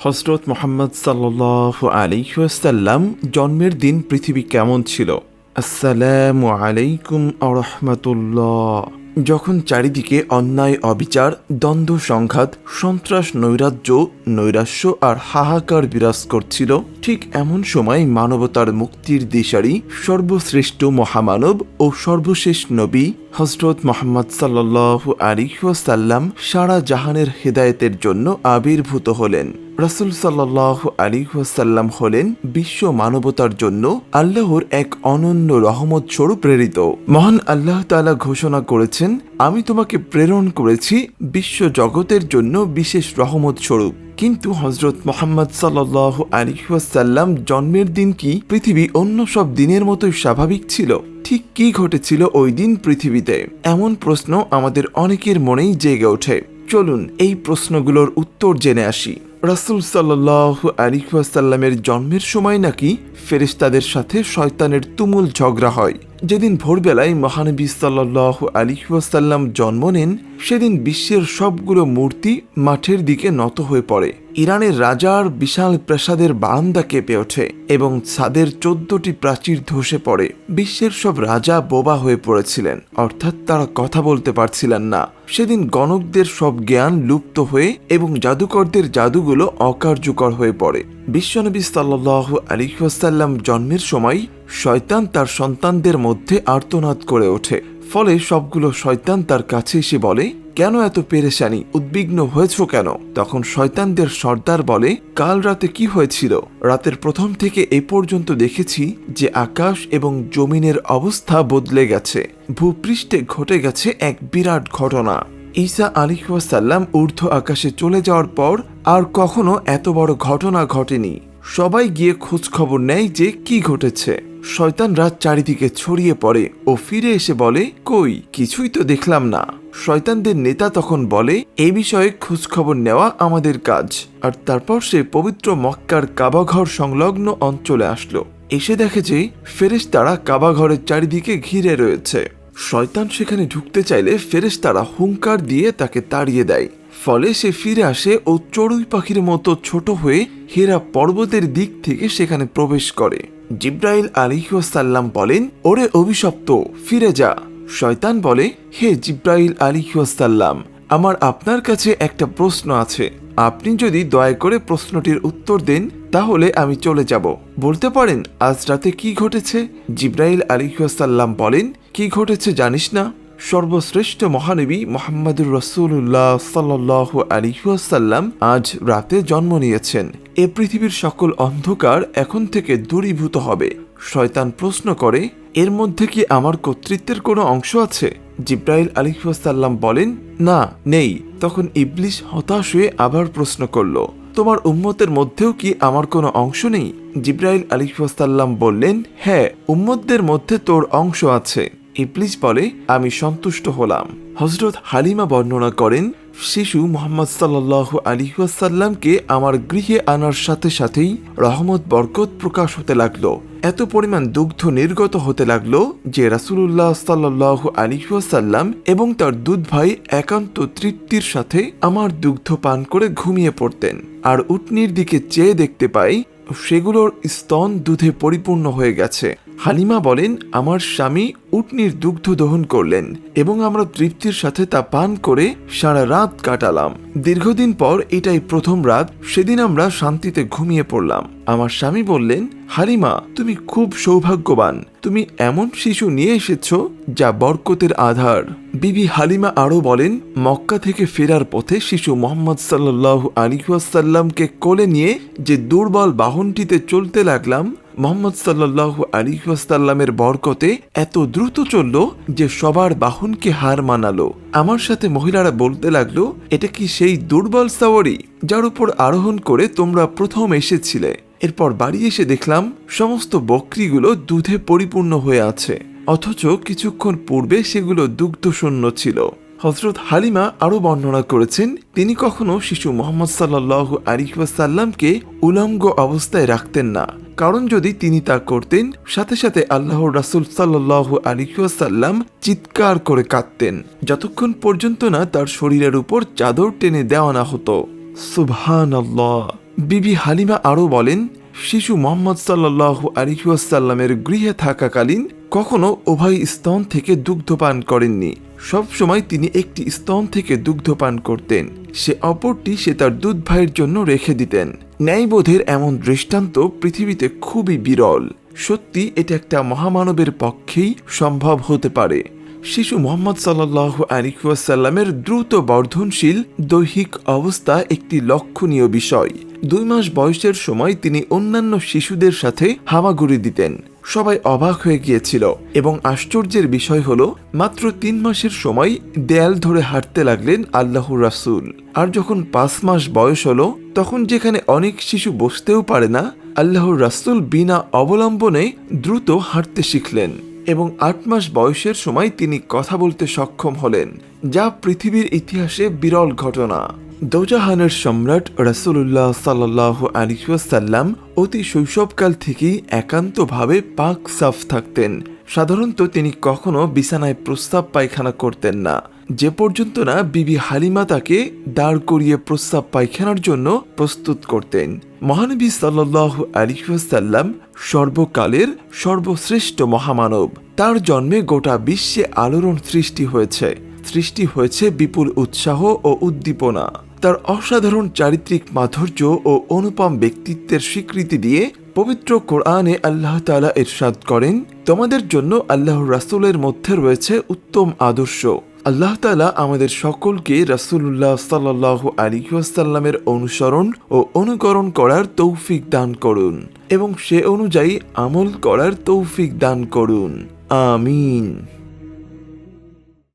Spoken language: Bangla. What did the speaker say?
হযরত মুহাম্মদ সাল্লাল্লাহু আলাইহি ওয়াসাল্লাম জন্মের দিন পৃথিবী কেমন ছিল? আসসালামু আলাইকুম ওয়া রাহমাতুল্লাহ। যখন চারিদিকে অন্যায়, অবিচার, দ্বন্দ্ব, সংঘাত, সন্ত্রাস, নৈরাশ্য আর হাহাকার বিরাজ করছিল, ঠিক এমন সময় মানবতার মুক্তির দিশারি, সর্বশ্রেষ্ঠ মহামানব ও সর্বশেষ নবী হযরত মুহাম্মদ সাল্লাল্লাহু আলাইহি ওয়াসাল্লাম সারা জাহানের হেদায়েতের জন্য আবির্ভূত হলেন। রাসূল সাল্লাল্লাহু আলাইহি ওয়াসাল্লাম হলেন বিশ্ব মানবতার জন্য আল্লাহর এক অনন্য রহমত স্বরূপ প্রেরিত। মহান আল্লাহ তাআলা ঘোষণা করেছেন, আমি তোমাকে প্রেরণ করেছি বিশ্ব জগতের জন্য বিশেষ রহমত স্বরূপ। কিন্তু হযরত মুহাম্মদ সাল্লাল্লাহু আলাইহি ওয়াসাল্লাম জন্মের দিন কি পৃথিবী অন্য সব দিনের মতোই স্বাভাবিক ছিল? ঠিক কি ঘটেছিল ওই দিন পৃথিবীতে? এমন প্রশ্ন আমাদের অনেকের মনেই জেগে ওঠে। চলুন এই প্রশ্নগুলোর উত্তর জেনে আসি। রাসূল সাল্লাল্লাহু আলাইহি ওয়াসাল্লামের জন্মের সময় নাকি ফেরেশতাদের সাথে শয়তানের তুমুল ঝগড়া হয়। যেদিন ভোরবেলায় মহানবী সাল্লাল্লাহু আলাইহি ওয়াসাল্লাম জন্ম নেন, সেদিন বিশ্বের সবগুলো মূর্তি মাঠের দিকে নত হয়ে পড়ে। ইরানের রাজার বিশাল প্রাসাদের বারান্দা কেঁপে ওঠে এবং ছাদের 14টি প্রাচীর ধসে পড়ে। বিশ্বের সব রাজা বোবা হয়ে পড়েছিলেন, অর্থাৎ তারা কথা বলতে পারছিলেন না। সেদিন গণকদের সব জ্ঞান লুপ্ত হয়ে এবং জাদুকরদের জাদুগুলো অকার্যকর হয়ে পড়ে। বিশ্বনবী সাল্লাল্লাহু আলাইহি ওয়াসাল্লাম জন্মের সময় শয়তান তার সন্তানদের মধ্যে আর্তনাদ করে ওঠে। ফলে সবগুলো শয়তান তার কাছে এসে বলে, কেন এত পেরেশানি, উদ্বিগ্ন হয়েছ কেন? তখন শয়তানদের সর্দার বলে, কাল রাতে কি হয়েছিল? রাতের প্রথম থেকে এ পর্যন্ত দেখেছি যে আকাশ এবং জমিনের অবস্থা বদলে গেছে। ভূপৃষ্ঠে ঘটে গেছে এক বিরাট ঘটনা। ঈসা আলাইহিস সালাম ঊর্ধ্ব আকাশে চলে যাওয়ার পর আর কখনো এত বড় ঘটনা ঘটেনি। সবাই গিয়ে খোঁজ খবর নেয় যে কি ঘটেছে। শয়তান রাত চারিদিকে ছড়িয়ে পড়ে ও ফিরে এসে বলে, কই, কিছুই তো দেখলাম না। শয়তানদের নেতা তখন বলে, এই বিষয়ে খোঁজ খবর নেওয়া আমাদের কাজ। আর তারপর সে পবিত্র মক্কার কাবাঘর সংলগ্ন অঞ্চলে আসলো। এসে দেখে যে ফেরেশতারা কাবাঘরের চারিদিকে ঘিরে রয়েছে। শয়তান সেখানে ঢুকতে চাইলে ফেরেশতারা হুঙ্কার দিয়ে তাকে তাড়িয়ে দেয়। ফলে সে ফিরে আসে ও চড়ুই পাখির মতো ছোট হয়ে হেরা পর্বতের দিক থেকে সেখানে প্রবেশ করে। জিব্রাইল আলাইহিস সালাম বলেন, ওরে অভিশপ্ত, ফিরে যা। শয়তান বলে, হে জিব্রাইল আলাইহিস সালাম, আমার আপনার কাছে একটা প্রশ্ন আছে। আপনি যদি দয়া করে প্রশ্নটির উত্তর দেন তাহলে আমি চলে যাব। বলতে পারেন আজ রাতে কি ঘটেছে? জিব্রাইল আলাইহিস সালাম বলেন, কি ঘটেছে জানিস না? সর্বশ্রেষ্ঠ মহানবী মুহাম্মদুর রাসূলুল্লাহ সাল্লাল্লাহু আলাইহি ওয়াসাল্লাম আজ রাতে জন্ম নিয়েছেন। এ পৃথিবীর সকল অন্ধকার এখন থেকে দূরীভূত হবে। শয়তান প্রশ্ন করে, এর মধ্যে কি আমার কর্তৃত্বের কোনো অংশ আছে? জিব্রাইল আলাইহিস সালাম বলেন, না, নেই। তখন ইবলিস হতাশ হয়ে আবার প্রশ্ন করল, তোমার উম্মতের মধ্যেও কি আমার কোনো অংশ নেই? জিব্রাইল আলাইহিস সালাম বললেন, হ্যাঁ, উম্মতদের মধ্যে তোর অংশ আছে। ইবলিস বলে, আমি সন্তুষ্ট হলাম। হযরত হালিমা বর্ণনা করেন, শিশু মুহাম্মদ সাল্লাল্লাহু আলাইহি ওয়াসাল্লামকে আমার গৃহে আনার সাথে সাথেই রহমত বরকত প্রকাশ হতে লাগলো। এত পরিমাণ দুগ্ধ নির্গত হতে লাগলো যে রাসূলুল্লাহ সাল্লাল্লাহু আলাইহি ওয়াসাল্লাম এবং তার দুধ ভাই একান্ত তৃপ্তির সাথে আমার দুগ্ধ পান করে ঘুমিয়ে পড়তেন। আর উটনির দিকে চেয়ে দেখতে পাই সেগুলোর স্তন দুধে পরিপূর্ণ হয়ে গেছে। হালিমা বলেন, আমার স্বামী উটনির দুগ্ধ দহন করলেন এবং আমরা তৃপ্তির সাথে তা পান করে সারা রাত কাটালাম। দীর্ঘদিন পর এটাই প্রথম রাত। সেদিন আমরা শান্তিতে ঘুমিয়ে পড়লাম। আমার স্বামী বললেন, হালিমা, তুমি খুব সৌভাগ্যবান। তুমি এমন শিশু নিয়ে এসেছ যা বরকতের আধার। বিবি হালিমা আরো বলেন, মক্কা থেকে ফেরার পথে শিশু মুহাম্মদ সাল্লাল্লাহু আলাইহি ওয়াসাল্লামকে কোলে নিয়ে যে দুর্বল বাহনটিতে চলতে লাগলাম, মুহাম্মদ সাল্লাল্লাহু আলাইহি ওয়াসাল্লামের বরকতে এত দ্রুত চলল যে সবার বাহনকে হার মানালো। আমার সাথে মহিলারা বলতে লাগলো, এটা কি সেই দুর্বল সাওয়ারি যার উপর আরোহণ করে তোমরা প্রথম এসেছিলে? এরপর বাড়ি এসে দেখলাম সমস্ত বকরিগুলো দুধে পরিপূর্ণ হয়ে আছে, অথচ কিছুক্ষণ পূর্বে সেগুলো দুগ্ধশূন্য ছিল। হযরত হালিমা আরো বর্ণনা করেছেন, তিনি কখনো শিশু মুহাম্মদ সাল্লাল্লাহু আলাইহি ওয়াসাল্লামকে উলঙ্গ অবস্থায় রাখতেন না, কারণ যদি তিনি তা করতেন সাথে সাথে আল্লাহর রাসূল সাল্লাল্লাহু আলাইহি ওয়াসাল্লাম চিৎকার করে কাঁদতেন, যতক্ষণ পর্যন্ত না তার শরীরের উপর চাদর টেনে দেওয়া না হতো। সুবহানাল্লাহ। বিবি হালিমা আরও বলেন, শিশু মুহাম্মদ সাল্লাল্লাহু আলাইহি ওয়াসাল্লামের গৃহে থাকাকালীন কখনো উভয় স্তন থেকে দুগ্ধ পান করেননি। সবসময় তিনি একটি স্তন থেকে দুগ্ধ পান করতেন, সে অপরটি সে তার দুধ ভাইয়ের জন্য রেখে দিতেন। ন্যায়বোধের এমন দৃষ্টান্ত পৃথিবীতে খুবই বিরল। সত্যি এটা একটা মহামানবের পক্ষেই সম্ভব হতে পারে। শিশু মুহাম্মদ সাল্লাল্লাহু আলাইহি ওয়াসাল্লামের দ্রুত বর্ধনশীল দৈহিক অবস্থা একটি লক্ষণীয় বিষয়। 2 মাস বয়সের সময় তিনি অন্যান্য শিশুদের সাথে হামাগুড়ি দিতেন। সবাই অবাক হয়ে গিয়েছিল এবং আশ্চর্যের বিষয় হলো মাত্র 3 মাসের সময় দেয়াল ধরে হাঁটতে লাগলেন আল্লাহর রাসূল। আর যখন 5 মাস বয়স হলো, তখন যেখানে অনেক শিশু বসতেও পারে না, আল্লাহর রাসূল বিনা অবলম্বনে দ্রুত হাঁটতে শিখলেন এবং 8 মাস বয়সের সময় তিনি কথা বলতে সক্ষম হলেন, যা পৃথিবীর ইতিহাসে বিরল ঘটনা। দোজাহানের সম্রাট রাসূলুল্লাহ সাল্লাল্লাহু আলাইহি ওয়াসাল্লাম অতি শৈশবকাল থেকেই একান্তভাবে পাক সাফ থাকতেন। সাধারণত তিনি কখনো বিছানায় প্রস্রাব পায়খানা করতেন না, যে পর্যন্ত না বিবি হালিমা তাকে দাঁড় করিয়ে প্রস্রাব পায়খানার জন্য প্রস্তুত করতেন। মহানবী সাল্লাল্লাহু আলাইহি ওয়াসাল্লাম সর্বকালের সর্বশ্রেষ্ঠ মহামানব। তার জন্মে গোটা বিশ্বে আলোড়ন সৃষ্টি হয়েছে বিপুল উৎসাহ ও উদ্দীপনা। তার অসাধারণ চারিত্রিক মাধুর্য ও অনুপম ব্যক্তিত্বের স্বীকৃতি দিয়ে পবিত্র কোরআনে আল্লাহ তাআলা ইরশাদ করেন, তোমাদের জন্য আল্লাহর রাসূলের মধ্যে রয়েছে উত্তম আদর্শ। আল্লাহ তাআলা আমাদের সকলকে রাসূলুল্লাহ সাল্লাল্লাহু আলাইহি ওয়াসাল্লামের অনুসরণ ও অনুকরণ করার তৌফিক দান করুন এবং সে অনুযায়ী আমল করার তৌফিক দান করুন। আমিন।